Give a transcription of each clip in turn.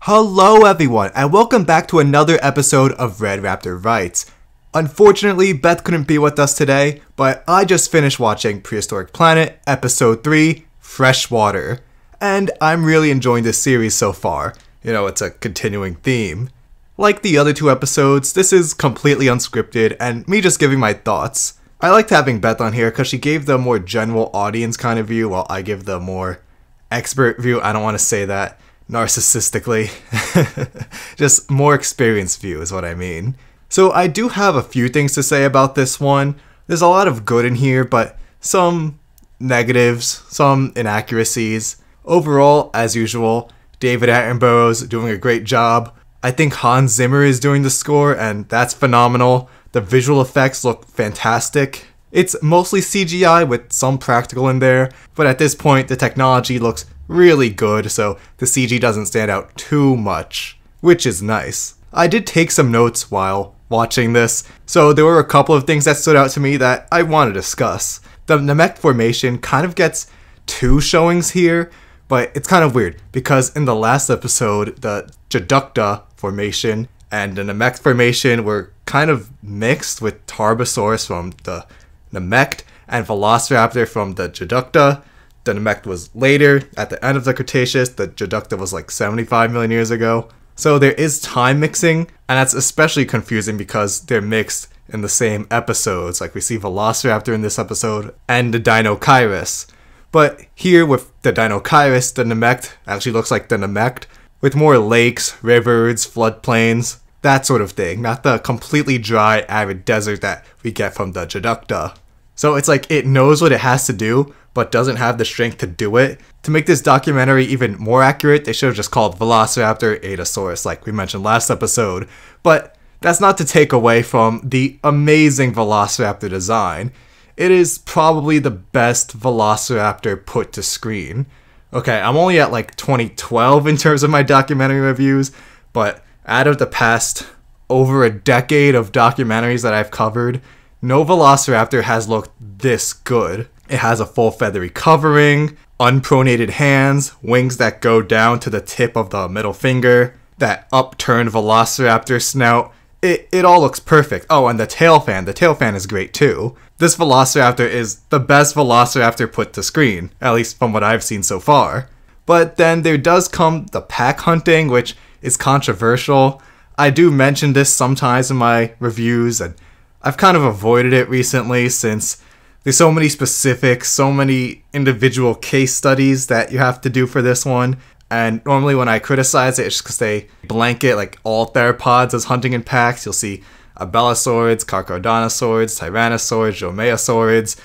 Hello everyone, and welcome back to another episode of Red Raptor Writes. Unfortunately, Beth couldn't be with us today, but I just finished watching Prehistoric Planet, Episode 3, Freshwater, and I'm really enjoying this series so far. You know, it's a continuing theme. Like the other two episodes, this is completely unscripted and me just giving my thoughts. I liked having Beth on here because she gave the more general audience kind of view, while I give the more expert view. I don't want to say that narcissistically. Just more experienced view is what I mean. So I do have a few things to say about this one. There's a lot of good in here, but some negatives, some inaccuracies. Overall, as usual, David Attenborough's doing a great job. I think Hans Zimmer is doing the score, and that's phenomenal. The visual effects look fantastic. It's mostly CGI with some practical in there, but at this point the technology looks really good, so the CG doesn't stand out too much, which is nice. I did take some notes while watching this, so there were a couple of things that stood out to me that I want to discuss. The Namek formation kind of gets two showings here, but it's kind of weird, because in the last episode, the Geducta formation and the Namek formation were kind of mixed, with Tarbosaurus from the Namek and Velociraptor from the Geducta. The Namek was later, at the end of the Cretaceous. The Geducta was like 75 million years ago. So there is time mixing, and that's especially confusing because they're mixed in the same episodes. Like we see Velociraptor in this episode and the Deinocheirus. But here with the Deinocheirus, the Namek actually looks like the Namek, with more lakes, rivers, floodplains, that sort of thing. Not the completely dry, arid desert that we get from the Geducta. So it's like it knows what it has to do, but doesn't have the strength to do it. To make this documentary even more accurate, they should have just called Velociraptor Aedosaurus like we mentioned last episode. But that's not to take away from the amazing Velociraptor design. It is probably the best Velociraptor put to screen. Okay, I'm only at like 2012 in terms of my documentary reviews, but out of the past over a decade of documentaries that I've covered, no Velociraptor has looked this good. It has a full feathery covering, unpronated hands, wings that go down to the tip of the middle finger, that upturned Velociraptor snout. It all looks perfect. Oh, and the tail fan is great too. This Velociraptor is the best Velociraptor put to screen, at least from what I've seen so far. But then there does come the pack hunting, which is controversial. I do mention this sometimes in my reviews, and I've kind of avoided it recently since there's so many specifics, so many individual case studies that you have to do for this one. And normally when I criticize it, it's just because they blanket like all theropods as hunting in packs. You'll see abelisaurids, carcharodontosaurids, tyrannosaurs, dromaeosaurids,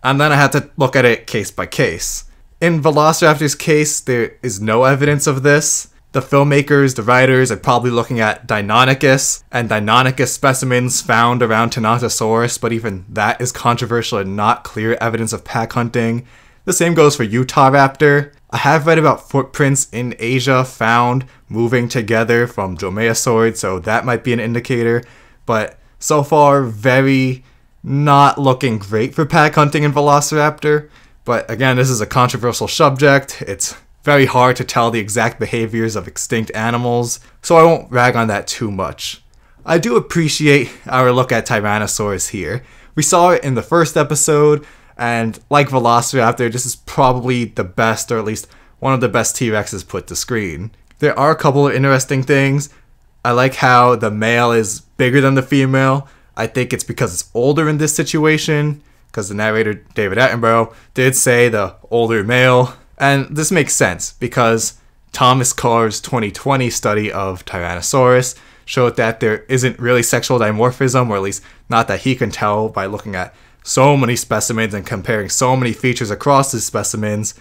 and then I have to look at it case by case. In Velociraptor's case, there is no evidence of this. The filmmakers, the writers are probably looking at Deinocheirus and Deinocheirus specimens found around Tyrannosaurus, but even that is controversial and not clear evidence of pack hunting. The same goes for Utahraptor. I have read about footprints in Asia found moving together from dromaeosaurs, so that might be an indicator, but so far very not looking great for pack hunting in Velociraptor. But again, this is a controversial subject. It's very hard to tell the exact behaviors of extinct animals, so I won't rag on that too much. I do appreciate our look at Tyrannosaurus here. We saw it in the first episode, and like Velociraptor, this is probably the best, or at least one of the best T-Rexes put to screen. There are a couple of interesting things. I like how the male is bigger than the female. I think it's because it's older in this situation, because the narrator, David Attenborough, did say the older male. And this makes sense because Thomas Carr's 2020 study of Tyrannosaurus showed that there isn't really sexual dimorphism, or at least not that he can tell by looking at so many specimens and comparing so many features across his specimens,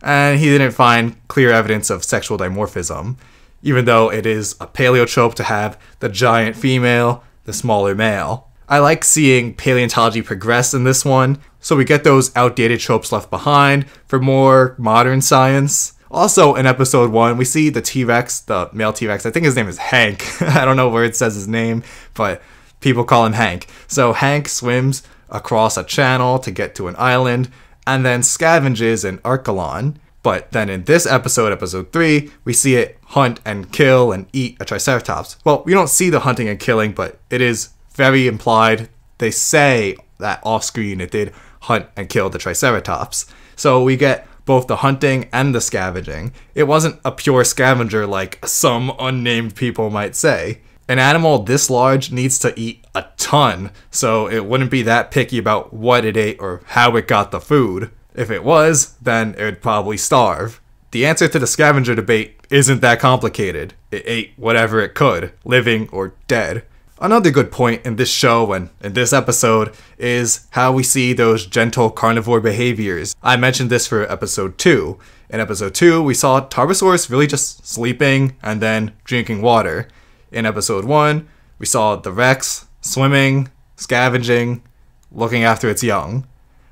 and he didn't find clear evidence of sexual dimorphism, even though it is a paleotrope to have the giant female, the smaller male. I like seeing paleontology progress in this one, so we get those outdated tropes left behind for more modern science. Also, in episode 1, we see the T-Rex, the male T-Rex. I think his name is Hank. I don't know where it says his name, but people call him Hank. So Hank swims across a channel to get to an island, and then scavenges in Archelon. But then in this episode, episode 3, we see it hunt and kill and eat a Triceratops. Well, we don't see the hunting and killing, but it is very implied. They say that off screen it did hunt and kill the Triceratops. So we get both the hunting and the scavenging. It wasn't a pure scavenger like some unnamed people might say. An animal this large needs to eat a ton, so it wouldn't be that picky about what it ate or how it got the food. If it was, then it would probably starve. The answer to the scavenger debate isn't that complicated. It ate whatever it could, living or dead. Another good point in this show and in this episode is how we see those gentle carnivore behaviors. I mentioned this for episode 2. In episode 2, we saw Tarbosaurus really just sleeping and then drinking water. In episode 1, we saw the Rex swimming, scavenging, looking after its young.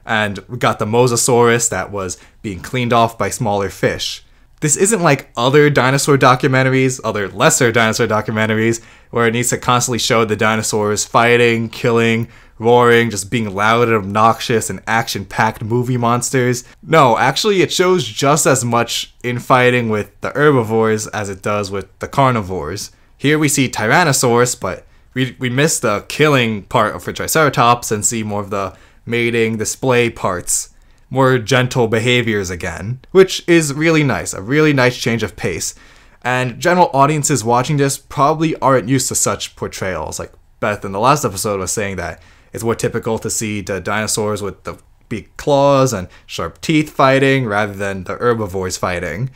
And we got the Mosasaurus that was being cleaned off by smaller fish. This isn't like other dinosaur documentaries, other lesser dinosaur documentaries, where it needs to constantly show the dinosaurs fighting, killing, roaring, just being loud and obnoxious and action-packed movie monsters. No, actually it shows just as much infighting with the herbivores as it does with the carnivores. Here we see Tyrannosaurus, but we miss the killing part of the Triceratops and see more of the mating, display parts. More gentle behaviors again, which is really nice, a really nice change of pace. And general audiences watching this probably aren't used to such portrayals. Like Beth in the last episode was saying that it's more typical to see the dinosaurs with the big claws and sharp teeth fighting rather than the herbivores fighting.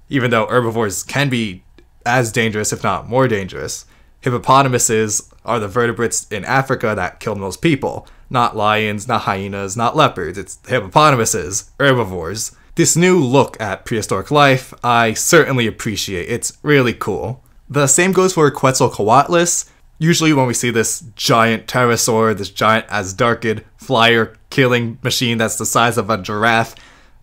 Even though herbivores can be as dangerous, if not more dangerous. Hippopotamuses are the vertebrates in Africa that kill most people. Not lions, not hyenas, not leopards. It's hippopotamuses, herbivores. This new look at prehistoric life, I certainly appreciate. It's really cool. The same goes for Quetzalcoatlus. Usually when we see this giant pterosaur, this giant Azhdarchid flyer-killing machine that's the size of a giraffe,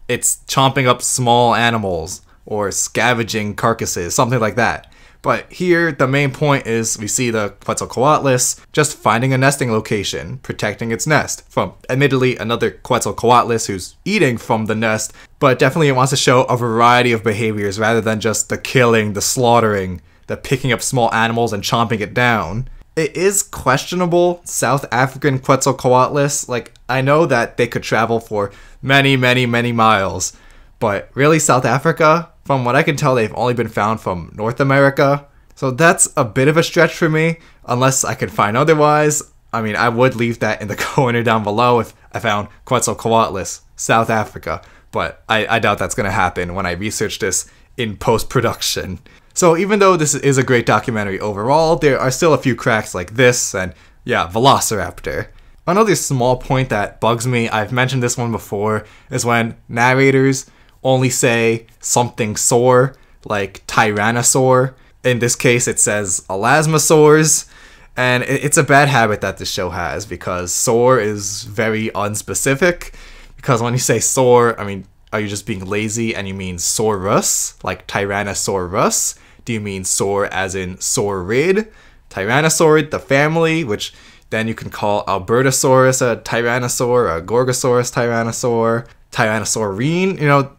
it's chomping up small animals or scavenging carcasses, something like that. But here, the main point is we see the Quetzalcoatlus just finding a nesting location, protecting its nest from, admittedly, another Quetzalcoatlus who's eating from the nest, but definitely it wants to show a variety of behaviors rather than just the killing, the slaughtering, the picking up small animals and chomping it down. It is questionable, South African Quetzalcoatlus. Like, I know that they could travel for many, many, many miles, but really South Africa? From what I can tell, they've only been found from North America. So that's a bit of a stretch for me, unless I can find otherwise. I mean, I would leave that in the corner down below if I found Quetzalcoatlus, South Africa. But I doubt that's going to happen when I research this in post-production. So even though this is a great documentary overall, there are still a few cracks like this and, yeah, Velociraptor. Another small point that bugs me, I've mentioned this one before, is when narrators only say something sore, like Tyrannosaur. In this case, it says elasmosaurs. And it's a bad habit that this show has because sore is very unspecific. Because when you say sore, I mean, are you just being lazy and you mean saurus, like Tyrannosaurus? Do you mean sore as in saurid? Tyrannosaurid, the family, which then you can call Albertosaurus a Tyrannosaur, a Gorgosaurus Tyrannosaur, Tyrannosaurine, you know,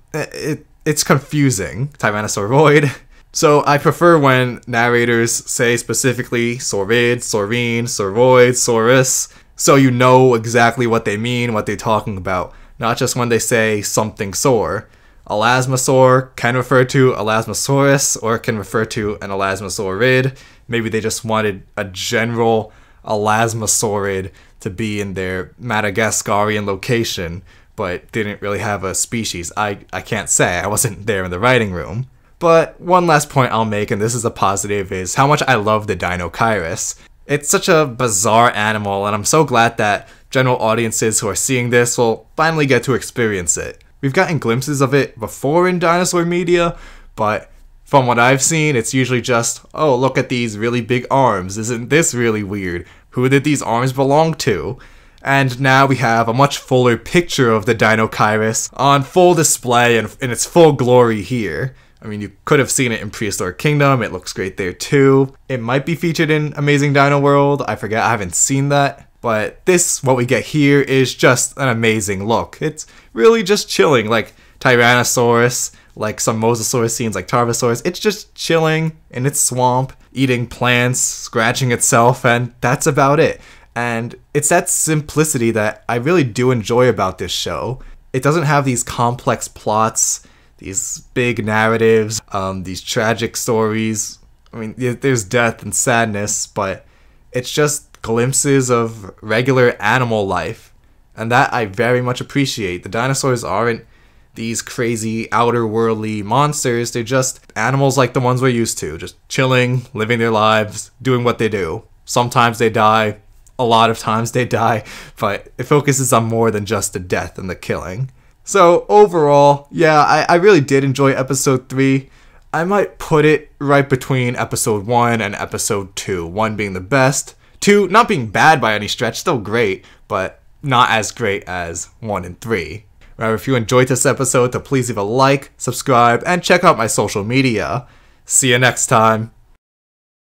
it's confusing. Tyrannosauroid. So I prefer when narrators say specifically saurid, saurine, sauroid, saurus, so you know exactly what they mean, what they're talking about, not just when they say something sore. Elasmosaur can refer to Elasmosaurus or it can refer to an elasmosaurid. Maybe they just wanted a general elasmosaurid to be in their Madagascarian location, but didn't really have a species. I can't say. I wasn't there in the writing room. But one last point I'll make, and this is a positive, is how much I love the Deinocheirus. It's such a bizarre animal, and I'm so glad that general audiences who are seeing this will finally get to experience it. We've gotten glimpses of it before in dinosaur media, but from what I've seen, it's usually just, oh, look at these really big arms. Isn't this really weird? Who did these arms belong to? And now we have a much fuller picture of the Deinocheirus on full display and in its full glory here. I mean, you could have seen it in Prehistoric Kingdom. It looks great there too. It might be featured in Amazing Dino World. I forget, I haven't seen that. But this, what we get here, is just an amazing look. It's really just chilling, like Tyrannosaurus like some mosasaurus scenes like Tarbosaurus. It's just chilling in its swamp, eating plants, scratching itself, and that's about it. And it's that simplicity that I really do enjoy about this show. It doesn't have these complex plots, these big narratives, these tragic stories. I mean, there's death and sadness, but it's just glimpses of regular animal life. And that I very much appreciate. The dinosaurs aren't these crazy outer-worldly monsters. They're just animals like the ones we're used to, just chilling, living their lives, doing what they do. Sometimes they die, a lot of times they die, but it focuses on more than just the death and the killing. So overall, yeah, I really did enjoy episode 3. I might put it right between episode 1 and episode 2. 1 being the best, 2 not being bad by any stretch, still great, but not as great as 1 and 3. Remember, if you enjoyed this episode, to please leave a like, subscribe, and check out my social media. See you next time.